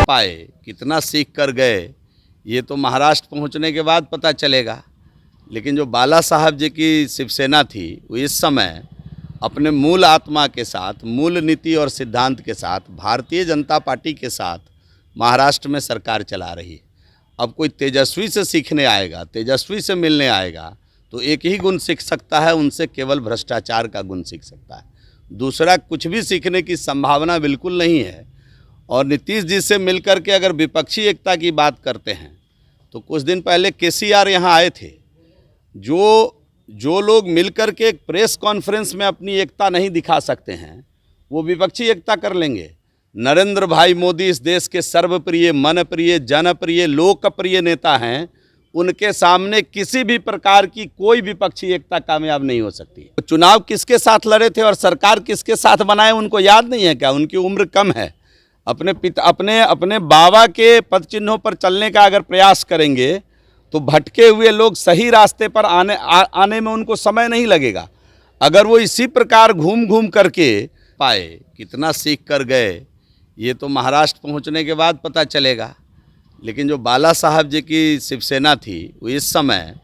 पाए, कितना सीख कर गए, ये तो महाराष्ट्र पहुंचने के बाद पता चलेगा। लेकिन जो बाला साहब जी की शिवसेना थी, वो इस समय अपने मूल आत्मा के साथ, मूल नीति और सिद्धांत के साथ, भारतीय जनता पार्टी के साथ महाराष्ट्र में सरकार चला रही है। अब कोई तेजस्वी से सीखने आएगा, तेजस्वी से मिलने आएगा, तो एक ही गुण सीख सकता है, उनसे केवल भ्रष्टाचार का गुण सीख सकता है। दूसरा कुछ भी सीखने की संभावना बिल्कुल नहीं है। और नीतीश जी से मिलकर के अगर विपक्षी एकता की बात करते हैं, तो कुछ दिन पहले केसीआर यहाँ आए थे। जो लोग मिलकर के एक प्रेस कॉन्फ्रेंस में अपनी एकता नहीं दिखा सकते हैं, वो विपक्षी एकता कर लेंगे। नरेंद्र भाई मोदी इस देश के सर्वप्रिय, मनप्रिय, जनप्रिय, लोकप्रिय नेता हैं। उनके सामने किसी भी प्रकार की कोई विपक्षी एकता कामयाब नहीं हो सकती। चुनाव किसके साथ लड़े थे और सरकार किसके साथ बनाए, उनको याद नहीं है क्या? उनकी उम्र कम है। अपने बाबा के पद चिन्हों पर चलने का अगर प्रयास करेंगे तो भटके हुए लोग सही रास्ते पर आने में उनको समय नहीं लगेगा। अगर वो इसी प्रकार घूम घूम करके पाए, कितना सीख कर गए, ये तो महाराष्ट्र पहुंचने के बाद पता चलेगा। लेकिन जो बाला साहब जी की शिवसेना थी, वो इस समय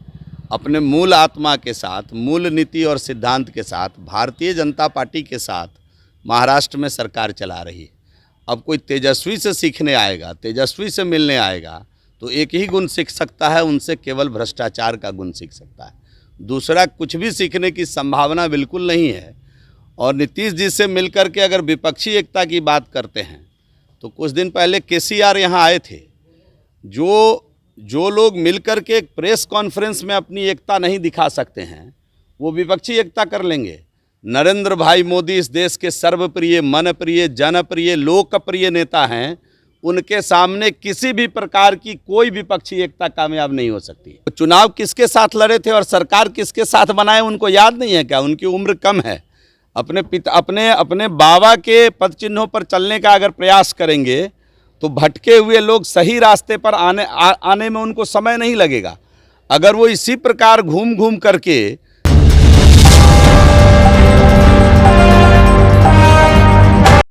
अपने मूल आत्मा के साथ, मूल नीति और सिद्धांत के साथ, भारतीय जनता पार्टी के साथ महाराष्ट्र में सरकार चला रही है। अब कोई तेजस्वी से सीखने आएगा, तेजस्वी से मिलने आएगा, तो एक ही गुण सीख सकता है, उनसे केवल भ्रष्टाचार का गुण सीख सकता है। दूसरा कुछ भी सीखने की संभावना बिल्कुल नहीं है। और नीतीश जी से मिलकर के अगर विपक्षी एकता की बात करते हैं, तो कुछ दिन पहले केसीआर यहाँ आए थे। जो लोग मिलकर के एक प्रेस कॉन्फ्रेंस में अपनी एकता नहीं दिखा सकते हैं, वो विपक्षी एकता कर लेंगे। नरेंद्र भाई मोदी इस देश के सर्वप्रिय, मनप्रिय, जनप्रिय, लोकप्रिय नेता हैं। उनके सामने किसी भी प्रकार की कोई विपक्षी एकता कामयाब नहीं हो सकती। चुनाव किसके साथ लड़े थे और सरकार किसके साथ बनाए, उनको याद नहीं है क्या? उनकी उम्र कम है। अपने बाबा के पद चिन्हों पर चलने का अगर प्रयास करेंगे तो भटके हुए लोग सही रास्ते पर आने में उनको समय नहीं लगेगा। अगर वो इसी प्रकार घूम घूम करके